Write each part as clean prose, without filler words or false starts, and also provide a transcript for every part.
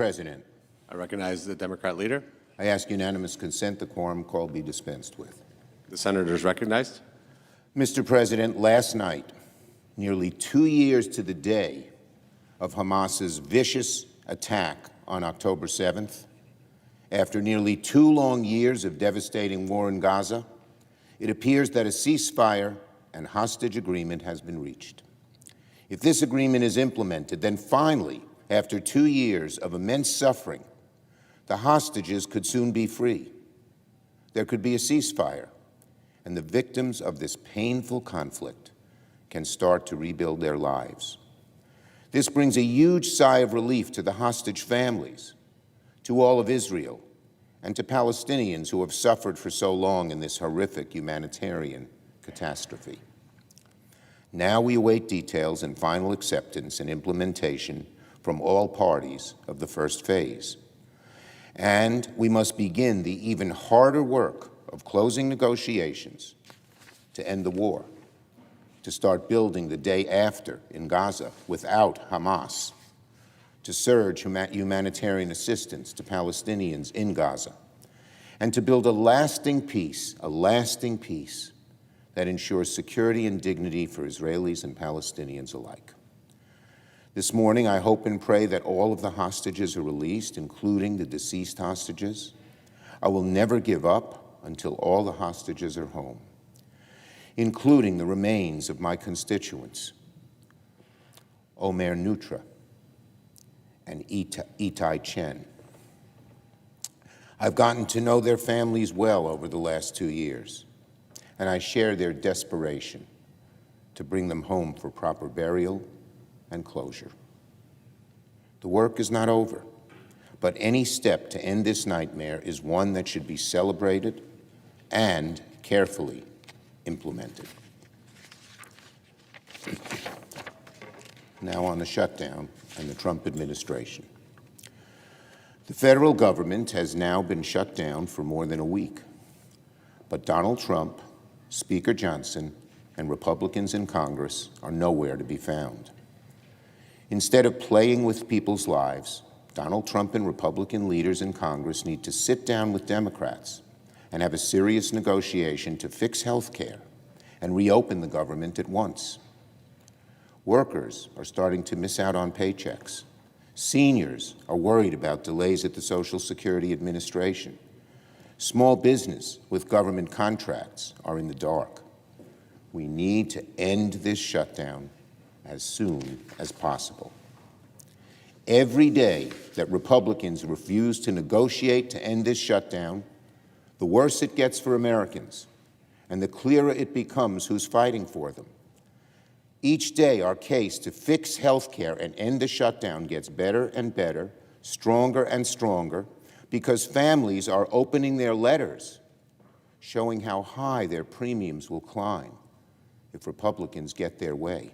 President, I recognize the Democrat leader. I ask unanimous consent the quorum call be dispensed with. The senator is recognized. Mr. President, last night, nearly 2 years to the day of Hamas's vicious attack on October 7th, after nearly 2 long years of devastating war in Gaza, it appears that a ceasefire and hostage agreement has been reached. If this agreement is implemented, then finally, after 2 years of immense suffering, the hostages could soon be free. There could be a ceasefire, and the victims of this painful conflict can start to rebuild their lives. This brings a huge sigh of relief to the hostage families, to all of Israel, and to Palestinians who have suffered for so long in this horrific humanitarian catastrophe. Now we await details and final acceptance and implementation from all parties of the first phase. And we must begin the even harder work of closing negotiations to end the war, to start building the day after in Gaza without Hamas, to surge humanitarian assistance to Palestinians in Gaza, and to build a lasting peace that ensures security and dignity for Israelis and Palestinians alike. This morning, I hope and pray that all of the hostages are released, including the deceased hostages. I will never give up until all the hostages are home, including the remains of my constituents, Omer Nutra and Itai Chen. I've gotten to know their families well over the last 2 years, and I share their desperation to bring them home for proper burial and closure. The work is not over, but any step to end this nightmare is one that should be celebrated and carefully implemented. Now on the shutdown and the Trump administration. The federal government has now been shut down for more than a week, but Donald Trump, Speaker Johnson, and Republicans in Congress are nowhere to be found. Instead of playing with people's lives, Donald Trump and Republican leaders in Congress need to sit down with Democrats and have a serious negotiation to fix health care and reopen the government at once. Workers are starting to miss out on paychecks. Seniors are worried about delays at the Social Security Administration. Small business with government contracts are in the dark. We need to end this shutdown as soon as possible. Every day that Republicans refuse to negotiate to end this shutdown, the worse it gets for Americans, and the clearer it becomes who's fighting for them. Each day, our case to fix health care and end the shutdown gets better and better, stronger and stronger, because families are opening their letters, showing how high their premiums will climb if Republicans get their way.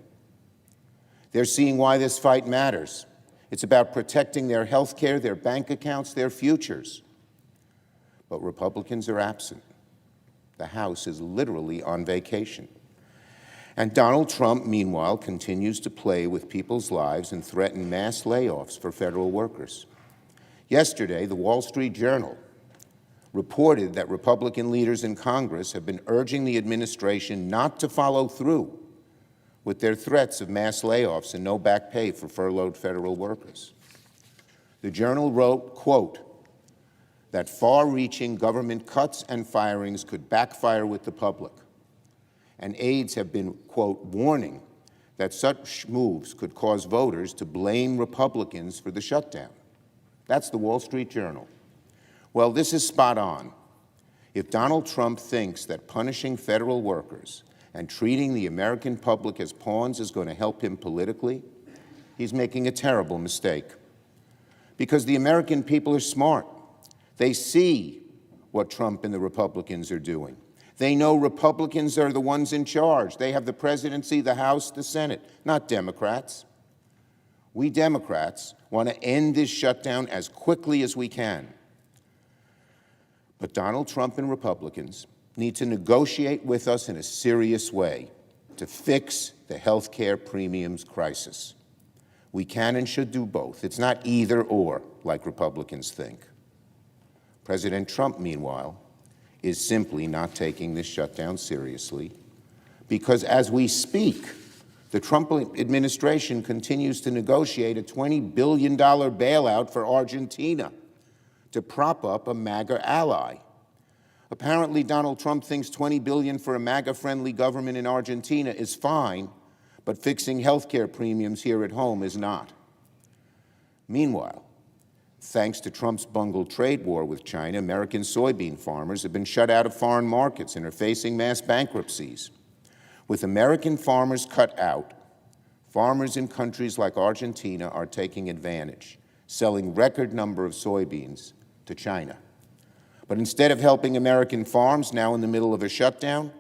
They're seeing why this fight matters. It's about protecting their health care, their bank accounts, their futures. But Republicans are absent. The House is literally on vacation. And Donald Trump, meanwhile, continues to play with people's lives and threaten mass layoffs for federal workers. Yesterday, the Wall Street Journal reported that Republican leaders in Congress have been urging the administration not to follow through with their threats of mass layoffs and no back pay for furloughed federal workers. The Journal wrote, quote, that far-reaching government cuts and firings could backfire with the public. And aides have been, quote, warning that such moves could cause voters to blame Republicans for the shutdown. That's the Wall Street Journal. Well, this is spot on. If Donald Trump thinks that punishing federal workers and treating the American public as pawns is going to help him politically, he's making a terrible mistake. Because the American people are smart. They see what Trump and the Republicans are doing. They know Republicans are the ones in charge. They have the presidency, the House, the Senate, not Democrats. We Democrats want to end this shutdown as quickly as we can. But Donald Trump and Republicans need to negotiate with us in a serious way to fix the health care premiums crisis. We can and should do both. It's not either or. like Republicans think. President Trump, meanwhile, is simply not taking this shutdown seriously because as we speak, the Trump administration continues to negotiate a $20 billion bailout for Argentina to prop up a MAGA ally. Apparently, Donald Trump thinks $20 billion for a MAGA-friendly government in Argentina is fine, but fixing health care premiums here at home is not. Meanwhile, thanks to Trump's bungled trade war with China, American soybean farmers have been shut out of foreign markets and are facing mass bankruptcies. With American farmers cut out, farmers in countries like Argentina are taking advantage, selling record number of soybeans to China. But instead of helping American farms now in the middle of a shutdown,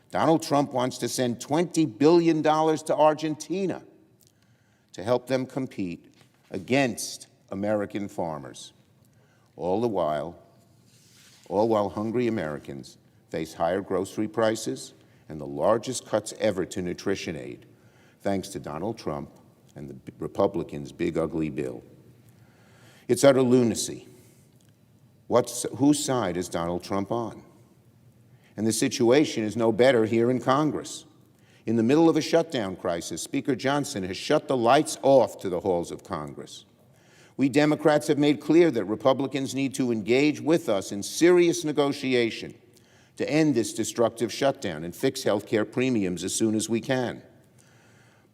Donald Trump wants to send $20 billion to Argentina to help them compete against American farmers. All while hungry Americans face higher grocery prices and the largest cuts ever to nutrition aid, thanks to Donald Trump and the Republicans' big ugly bill. It's utter lunacy. Whose side is Donald Trump on? And the situation is no better here in Congress. In the middle of a shutdown crisis, Speaker Johnson has shut the lights off to the halls of Congress. We Democrats have made clear that Republicans need to engage with us in serious negotiation to end this destructive shutdown and fix health care premiums as soon as we can.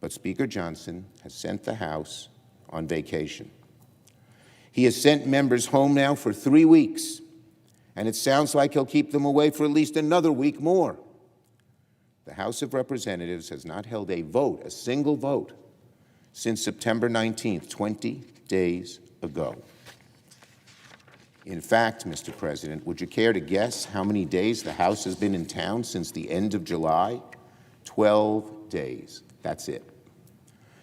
But Speaker Johnson has sent the House on vacation. He has sent members home now for 3 weeks, and it sounds like he'll keep them away for at least another week more. The House of Representatives has not held a vote, a single vote, since September 19th, 20 days ago. In fact, Mr. President, would you care to guess how many days the House has been in town since the end of July? 12 days. That's it.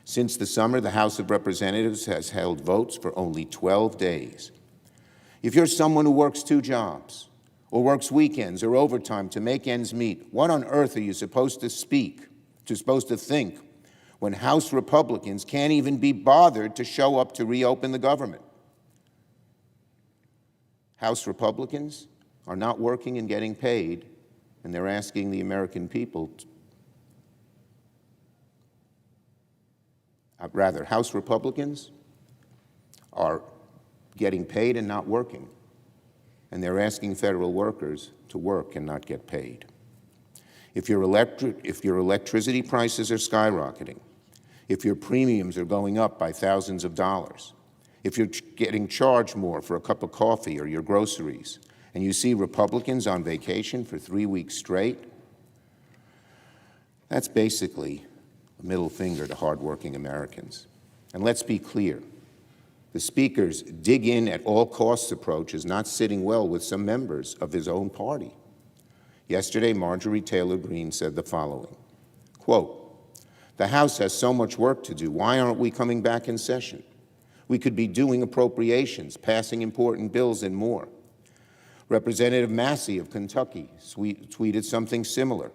Since the summer, the House of Representatives has held votes for only 12 days. If you're someone who works 2 jobs, or works weekends or overtime to make ends meet, what on earth are you supposed to think, when House Republicans can't even be bothered to show up to reopen the government? House Republicans are not working and getting paid, and they're asking the American people House Republicans are getting paid and not working, and they're asking federal workers to work and not get paid. If your electricity prices are skyrocketing, if your premiums are going up by thousands of dollars, if you're getting charged more for a cup of coffee or your groceries, and you see Republicans on vacation for 3 weeks straight, that's basically a middle finger to hardworking Americans. And let's be clear, the Speaker's dig in at all costs approach is not sitting well with some members of his own party. Yesterday, Marjorie Taylor Greene said the following, quote, "The House has so much work to do. Why aren't we coming back in session? We could be doing appropriations, passing important bills, and more." Representative Massey of Kentucky tweeted something similar.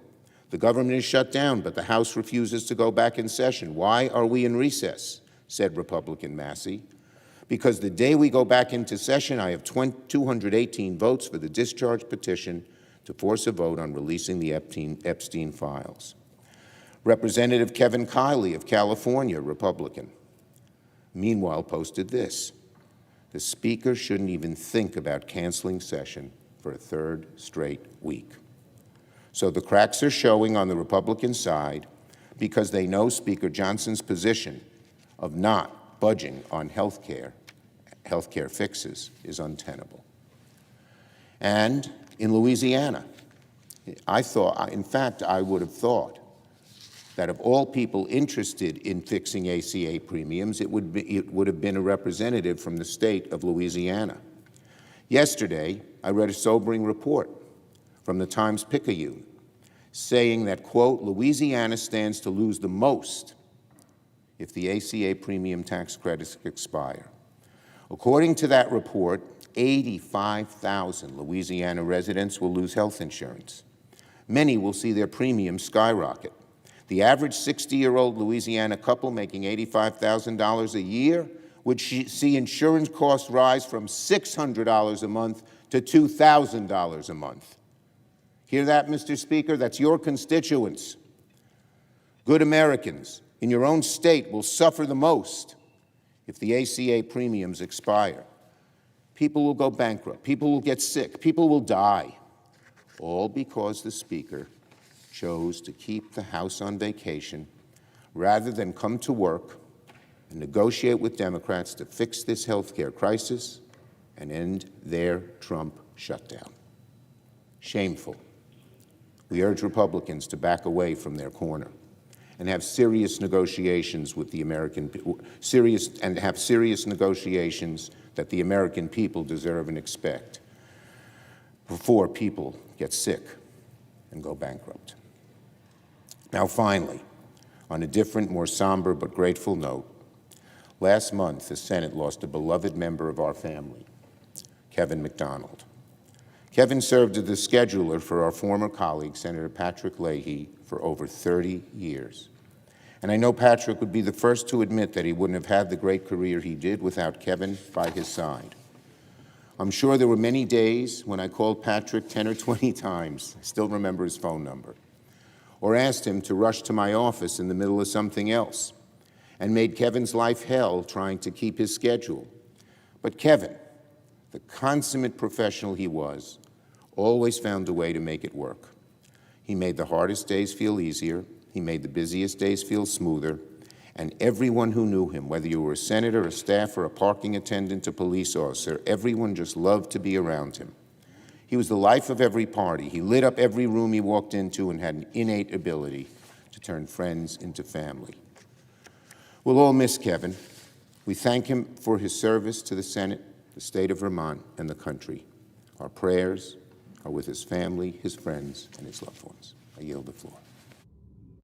"The government is shut down, but the House refuses to go back in session. Why are we in recess?" said Republican Massey. "Because the day we go back into session, I have 218 votes for the discharge petition to force a vote on releasing the Epstein files." Representative Kevin Kiley of California, Republican, meanwhile posted this: "The Speaker shouldn't even think about canceling session for a 3rd straight week." So the cracks are showing on the Republican side because they know Speaker Johnson's position of not budging on health care fixes is untenable. And in Louisiana, I would have thought that of all people interested in fixing ACA premiums, it would have been a representative from the state of Louisiana. Yesterday, I read a sobering report from the Times-Picayune saying that, quote, "Louisiana stands to lose the most if the ACA premium tax credits expire." According to that report, 85,000 Louisiana residents will lose health insurance. Many will see their premiums skyrocket. The average 60-year-old Louisiana couple making $85,000 a year would see insurance costs rise from $600 a month to $2,000 a month. Hear that, Mr. Speaker? That's your constituents. Good Americans in your own state will suffer the most if the ACA premiums expire. People will go bankrupt. People will get sick. People will die, all because the Speaker chose to keep the House on vacation rather than come to work and negotiate with Democrats to fix this health care crisis and end their Trump shutdown. Shameful. We urge Republicans to back away from their corner and have serious negotiations with the American people, serious negotiations that the American people deserve and expect before people get sick and go bankrupt. Now, finally, on a different, more somber but grateful note, last month the Senate lost a beloved member of our family, Kevin McDonald. Kevin served as the scheduler for our former colleague, Senator Patrick Leahy, for over 30 years. And I know Patrick would be the first to admit that he wouldn't have had the great career he did without Kevin by his side. I'm sure there were many days when I called Patrick 10 or 20 times, I still remember his phone number, or asked him to rush to my office in the middle of something else, and made Kevin's life hell trying to keep his schedule. But Kevin, the consummate professional he was, always found a way to make it work. He made the hardest days feel easier. He made the busiest days feel smoother. And everyone who knew him, whether you were a senator, a staffer, a parking attendant, a police officer, everyone just loved to be around him. He was the life of every party. He lit up every room he walked into and had an innate ability to turn friends into family. We'll all miss Kevin. We thank him for his service to the Senate, the state of Vermont, and the country. Our prayers are with his family, his friends, and his loved ones. I yield the floor.